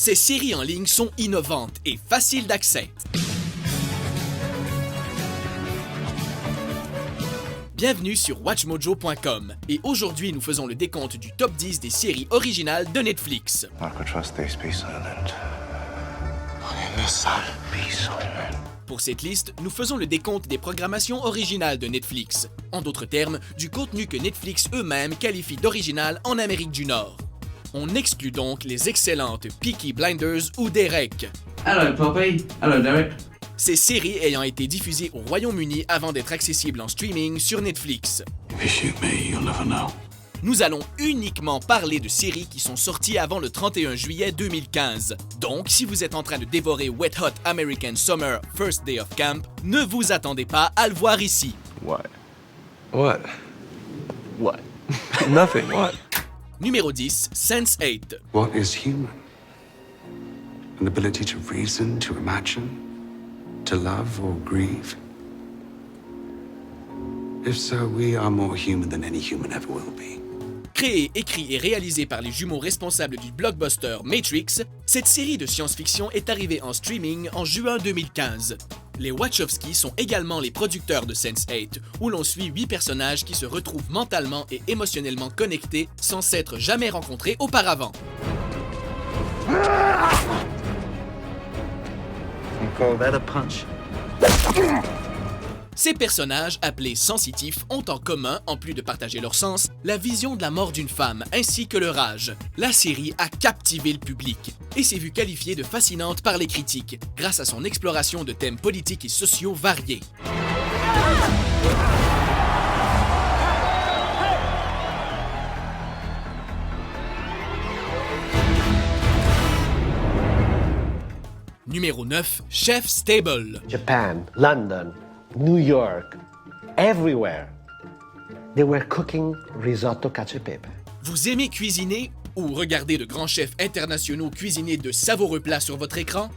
Ces séries en ligne sont innovantes et faciles d'accès. Bienvenue sur WatchMojo.com et aujourd'hui nous faisons le décompte du top 10 des séries originales de Netflix. Pour cette liste, nous faisons le décompte des programmations originales de Netflix. En d'autres termes, du contenu que Netflix eux-mêmes qualifient d'original en Amérique du Nord. On exclut donc les excellentes Peaky Blinders ou Derek. Hello, Poppy. Hello, Derek. Ces séries ayant été diffusées au Royaume-Uni avant d'être accessibles en streaming sur Netflix. If you shoot me, you'll never know. Nous allons uniquement parler de séries qui sont sorties avant le 31 juillet 2015. Donc, si vous êtes en train de dévorer Wet Hot American Summer First Day of Camp, ne vous attendez pas à le voir ici. What? What? What? Nothing. What? Numéro 10, Sense8. What is human? An ability to reason, to imagine, to love or grieve? If so, we are more human than any human ever will be. Créée, écrite et réalisée par les jumeaux responsables du blockbuster Matrix, cette série de science-fiction est arrivée en streaming en juin 2015. Les Wachowski sont également les producteurs de Sense8, où l'on suit 8 personnages qui se retrouvent mentalement et émotionnellement connectés sans s'être jamais rencontrés auparavant. You call that a punch? Ces personnages, appelés sensitifs, ont en commun, en plus de partager leur sens, la vision de la mort d'une femme ainsi que leur âge. La série a captivé le public et s'est vue qualifiée de fascinante par les critiques, grâce à son exploration de thèmes politiques et sociaux variés. Numéro 9, Chef's Table. Japan, London, New York, everywhere, they were cooking risotto cacio e pepe. Vous aimez cuisiner ou regarder de grands chefs internationaux cuisiner de savoureux plats sur votre écran?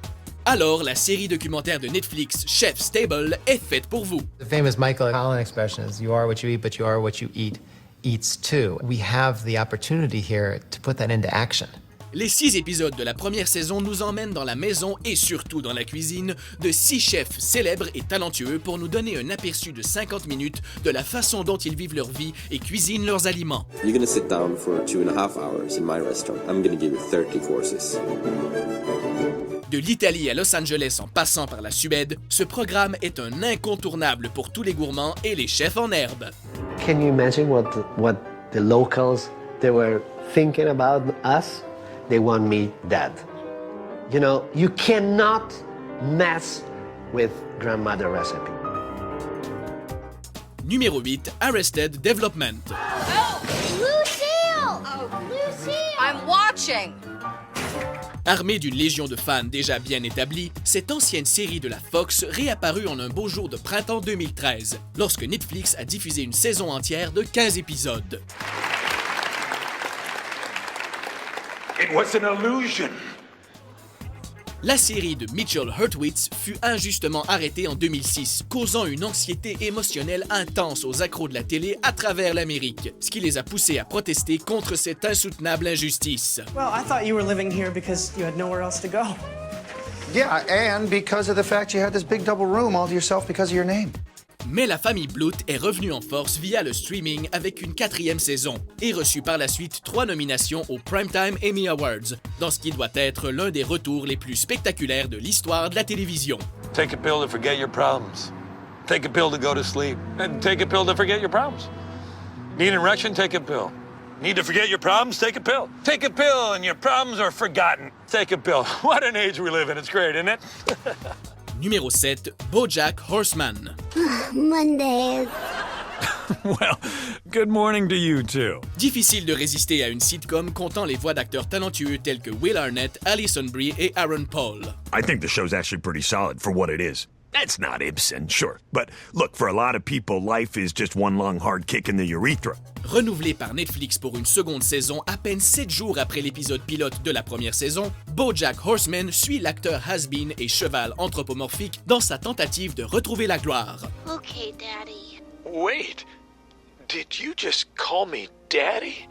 Alors, la série documentaire de Netflix Chef's Table est faite pour vous. The famous Michael Pollan expression is, you are what you eat, but you are what you eat eats too. We have the opportunity here to put that into action. Les 6 épisodes de la première saison nous emmènent dans la maison et surtout dans la cuisine de 6 chefs célèbres et talentueux pour nous donner un aperçu de 50 minutes de la façon dont ils vivent leur vie et cuisinent leurs aliments. You're gonna sit down for 2.5 hours in my restaurant. I'm gonna give you 30 courses. De l'Italie à Los Angeles en passant par la Suède, ce programme est un incontournable pour tous les gourmands et les chefs en herbe. Can you imagine what the locals they were thinking about us? They want me dead. You know, you cannot mess with grandmother recipe. Numéro 8, Arrested Development. Oh, Lucille! Oh, Lucille! I'm watching! Armée d'une légion de fans déjà bien établie, cette ancienne série de la Fox réapparut en un beau jour de printemps 2013, lorsque Netflix a diffusé une saison entière de 15 épisodes. It was an illusion. La série de Mitchell Hurwitz fut injustement arrêtée en 2006, causant une anxiété émotionnelle intense aux accros de la télé à travers l'Amérique, ce qui les a poussés à protester contre cette insoutenable injustice. Well, I thought you were living here because you had nowhere else to go. Yeah, and because of the fact you had this big double room all to yourself because of your name. Mais la famille Bluth est revenue en force via le streaming avec une 4e saison et reçut par la suite 3 nominations aux Primetime Emmy Awards, dans ce qui doit être l'un des retours les plus spectaculaires de l'histoire de la télévision. Take a pill to forget your problems. Take a pill to go to sleep. And take a pill to forget your problems. Need an erection? Take a pill. Need to forget your problems? Take a pill. Take a pill and your problems are forgotten. Take a pill. What an age we live in. It's great, isn't it? Numéro 7, BoJack Horseman. Mondays. Well, good morning to you too. Difficile de résister à une sitcom comptant les voix d'acteurs talentueux tels que Will Arnett, Alison Brie et Aaron Paul. I think the show's actually pretty solid for what it is. That's not Ibsen, sure. But look, for a lot of people, life is just one long hard kick in the urethra. Renouvelé par Netflix pour une seconde saison à peine 7 jours après l'épisode pilote de la première saison, BoJack Horseman suit l'acteur has-been et cheval anthropomorphique dans sa tentative de retrouver la gloire. Okay, Daddy. Wait, did you just call me Daddy?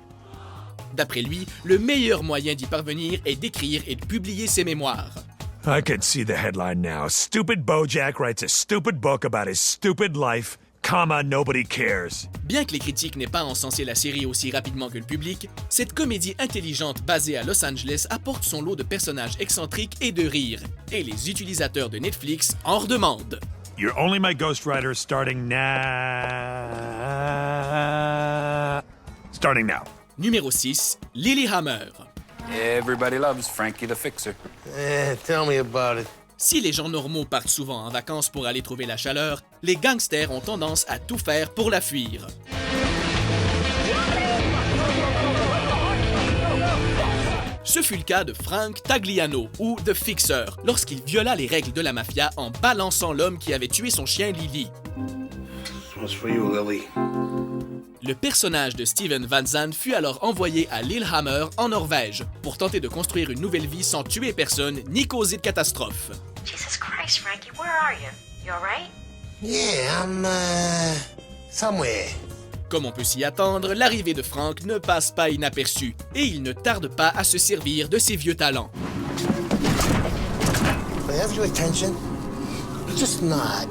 D'après lui, le meilleur moyen d'y parvenir est d'écrire et de publier ses mémoires. I can see the headline now. Stupid Bojack writes a stupid book about his stupid life, comma, nobody cares. Bien que les critiques n'aient pas encensé la série aussi rapidement que le public, cette comédie intelligente basée à Los Angeles apporte son lot de personnages excentriques et de rire, et les utilisateurs de Netflix en redemandent. You're only my ghostwriter starting now. Starting now. Numéro 6, Lilyhammer. Everybody loves Frankie the Fixer. Tell me about it. Si les gens normaux partent souvent en vacances pour aller trouver la chaleur, les gangsters ont tendance à tout faire pour la fuir. Ce fut le cas de Frank Tagliano, ou The Fixer, lorsqu'il viola les règles de la mafia en balançant l'homme qui avait tué son chien Lily. What's for you, Lily? Le personnage de Steven Van Zandt fut alors envoyé à Lillehammer, en Norvège, pour tenter de construire une nouvelle vie sans tuer personne ni causer de catastrophe. Jesus Christ, Frankie, where are you? You alright? Yeah, I'm, somewhere. Comme on peut s'y attendre, l'arrivée de Frank ne passe pas inaperçue, et il ne tarde pas à se servir de ses vieux talents. I have your attention. Just nod.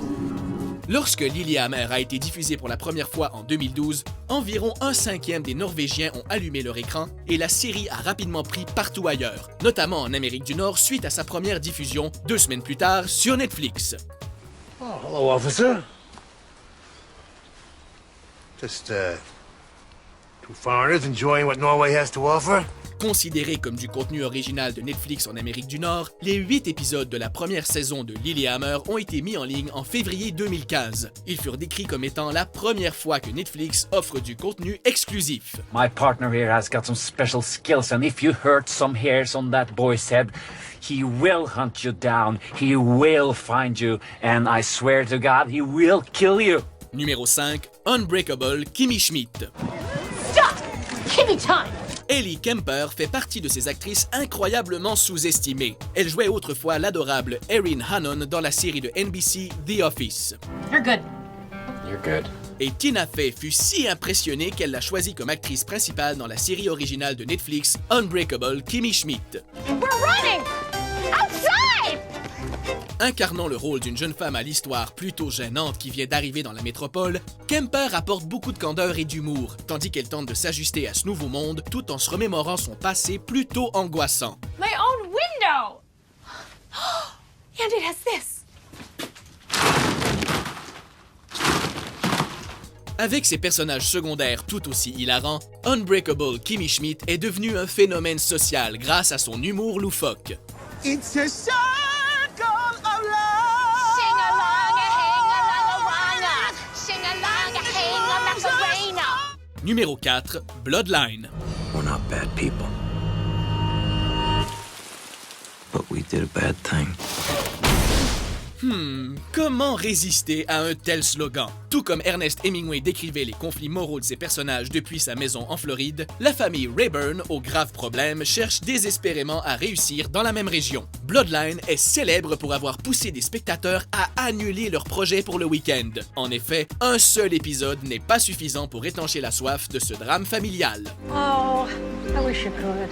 Lorsque Lilyhammer a été diffusé pour la première fois en 2012, environ 1/5 des Norvégiens ont allumé leur écran et la série a rapidement pris partout ailleurs, notamment en Amérique du Nord suite à sa première diffusion 2 semaines plus tard sur Netflix. Oh, hello, officer. Just, two foreigners enjoying what Norway has to offer. Considéré comme du contenu original de Netflix en Amérique du Nord, les 8 épisodes de la première saison de Lilyhammer ont été mis en ligne en février 2015. Ils furent décrits comme étant la première fois que Netflix offre du contenu exclusif. My partner here has got some special skills, and if you hurt some hairs on that boy's head, he will hunt you down, he will find you, and I swear to God, he will kill you. Numéro 5, Unbreakable Kimmy Schmidt. Stop! Kimmy time! Ellie Kemper fait partie de ces actrices incroyablement sous-estimées. Elle jouait autrefois l'adorable Erin Hannon dans la série de NBC The Office. You're good. You're good. Et Tina Fey fut si impressionnée qu'elle l'a choisie comme actrice principale dans la série originale de Netflix Unbreakable Kimmy Schmidt. We're running! Outside! Incarnant le rôle d'une jeune femme à l'histoire plutôt gênante qui vient d'arriver dans la métropole, Kemper apporte beaucoup de candeur et d'humour, tandis qu'elle tente de s'ajuster à ce nouveau monde tout en se remémorant son passé plutôt angoissant. My own window! And it has this. Avec ses personnages secondaires tout aussi hilarants, Unbreakable Kimmy Schmidt est devenue un phénomène social grâce à son humour loufoque. It's a circle of love. Sing along, hang along, sing along, hang Macarena. Numéro 4, Bloodline. We're not bad people. But we did a bad thing. Comment résister à un tel slogan? Tout comme Ernest Hemingway décrivait les conflits moraux de ses personnages depuis sa maison en Floride, la famille Rayburn, aux graves problèmes, cherche désespérément à réussir dans la même région. Bloodline est célèbre pour avoir poussé des spectateurs à annuler leurs projets pour le week-end. En effet, un seul épisode n'est pas suffisant pour étancher la soif de ce drame familial. Oh, I wish you could.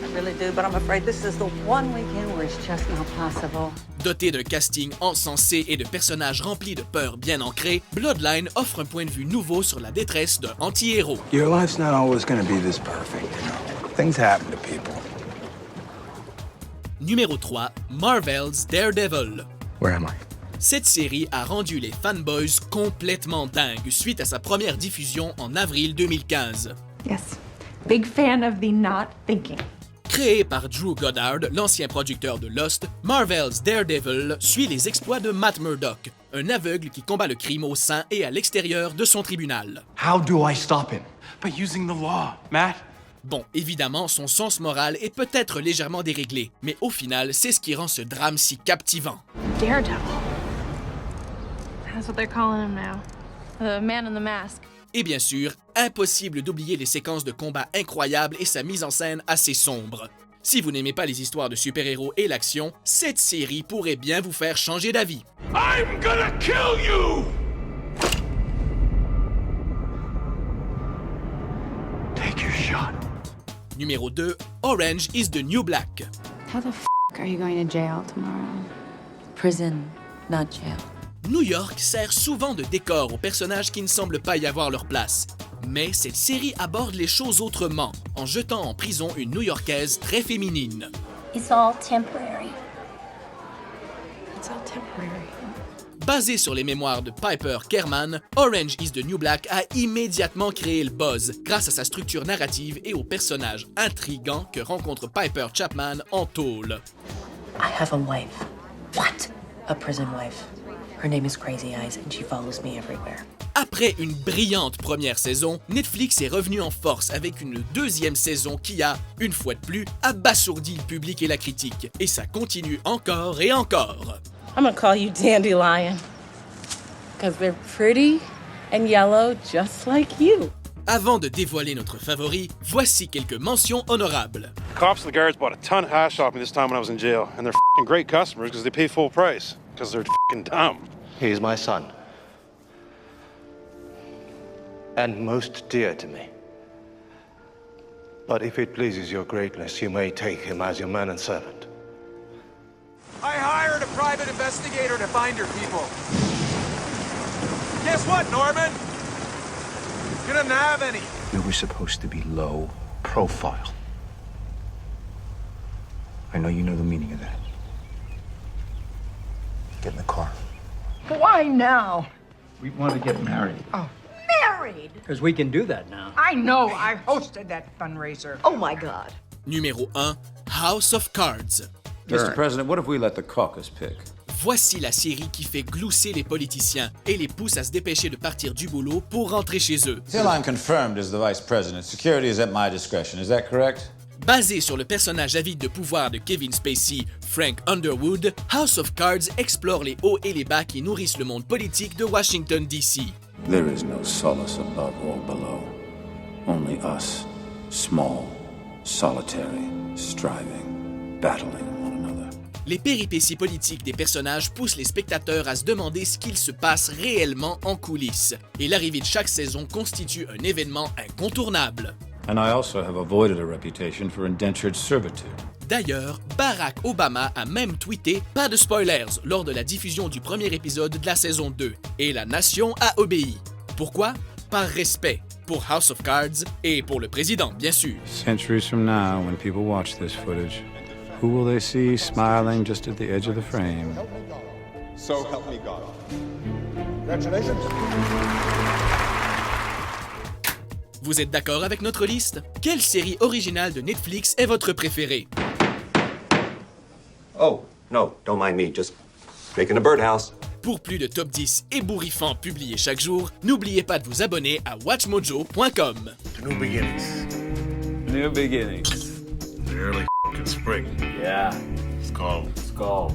I really do, but I'm afraid this is the one weekend where it's just not possible. Doté d'un casting encensé et de personnages remplis de peur bien ancrés, Bloodline offre un point de vue nouveau sur la détresse d'un anti-héros. Your life's not always gonna be this perfect, you know. Things happen to people. Numéro 3, Marvel's Daredevil. Where am I? Cette série a rendu les fanboys complètement dingues suite à sa première diffusion en avril 2015. Yes. Big fan of the not thinking. Créé par Drew Goddard, l'ancien producteur de Lost, Marvel's Daredevil suit les exploits de Matt Murdock, un aveugle qui combat le crime au sein et à l'extérieur de son tribunal. How do I stop him? By using the law, Matt. Bon, évidemment, son sens moral est peut-être légèrement déréglé, mais au final, c'est ce qui rend ce drame si captivant. Daredevil. That's what they're calling him now. The man in the mask. Et bien sûr, impossible d'oublier les séquences de combat incroyables et sa mise en scène assez sombre. Si vous n'aimez pas les histoires de super-héros et l'action, cette série pourrait bien vous faire changer d'avis. I'm gonna kill you! Take your shot. Numéro 2, Orange is the New Black. How the f*** are you going to jail tomorrow? Prison, not jail. New York sert souvent de décor aux personnages qui ne semblent pas y avoir leur place. Mais cette série aborde les choses autrement, en jetant en prison une New-Yorkaise très féminine. It's all temporary. It's all temporary. Basé sur les mémoires de Piper Kerman, Orange is the New Black a immédiatement créé le buzz grâce à sa structure narrative et aux personnages intrigants que rencontre Piper Chapman en tôle. I have a wife. What? A prison wife. Her name is Crazy Eyes and she follows me everywhere. Après une brillante première saison, Netflix est revenu en force avec une deuxième saison qui a, une fois de plus, abasourdi le public et la critique. Et ça continue encore et encore. I'm gonna call you Dandelion. Because they're pretty and yellow just like you. Avant de dévoiler notre favori, voici quelques mentions honorables. Cops and the guards bought a ton of hash off me this time when I was in jail, and they're f***ing great customers because they pay full price, because they're f***ing dumb. He's my son. And most dear to me. But if it pleases your greatness, you may take him as your man and servant. I hired a private investigator to find your people. Guess what, Norman? You didn't have any. We were supposed to be low profile. I know you know the meaning of that. Get in the car. Why now? We want to get married. Oh, married? Because we can do that now. I know. I hosted that fundraiser. Oh, my God. Numéro 1, House of Cards. Mr. President, what if we let the caucus pick? Voici la série qui fait glousser les politiciens et les pousse à se dépêcher de partir du boulot pour rentrer chez eux. Till I'm confirmed as the vice president, security is at my discretion. Is that correct? Basé sur le personnage avide de pouvoir de Kevin Spacey, Frank Underwood, House of Cards explore les hauts et les bas qui nourrissent le monde politique de Washington, D.C. There is no solace above or below. Only us, small, solitary, striving, battling one another. Les péripéties politiques des personnages poussent les spectateurs à se demander ce qu'il se passe réellement en coulisses. Et l'arrivée de chaque saison constitue un événement incontournable. And I also have avoided a reputation for indentured servitude. D'ailleurs, Barack Obama a même tweeté « Pas de spoilers » lors de la diffusion du premier épisode de la saison 2. Et la nation a obéi. Pourquoi? Par respect pour House of Cards et pour le président, bien sûr. Centuries from now, when people watch this footage, who will they see smiling just at the edge of the frame? So help me God. Congratulations. Vous êtes d'accord avec notre liste? Quelle série originale de Netflix est votre préférée? Oh, no, don't mind me, just making a birdhouse. Pour plus de top 10 ébouriffants publiés chaque jour, n'oubliez pas de vous abonner à WatchMojo.com. New beginnings. New beginnings. The early spring. Yeah. Skull. Skull.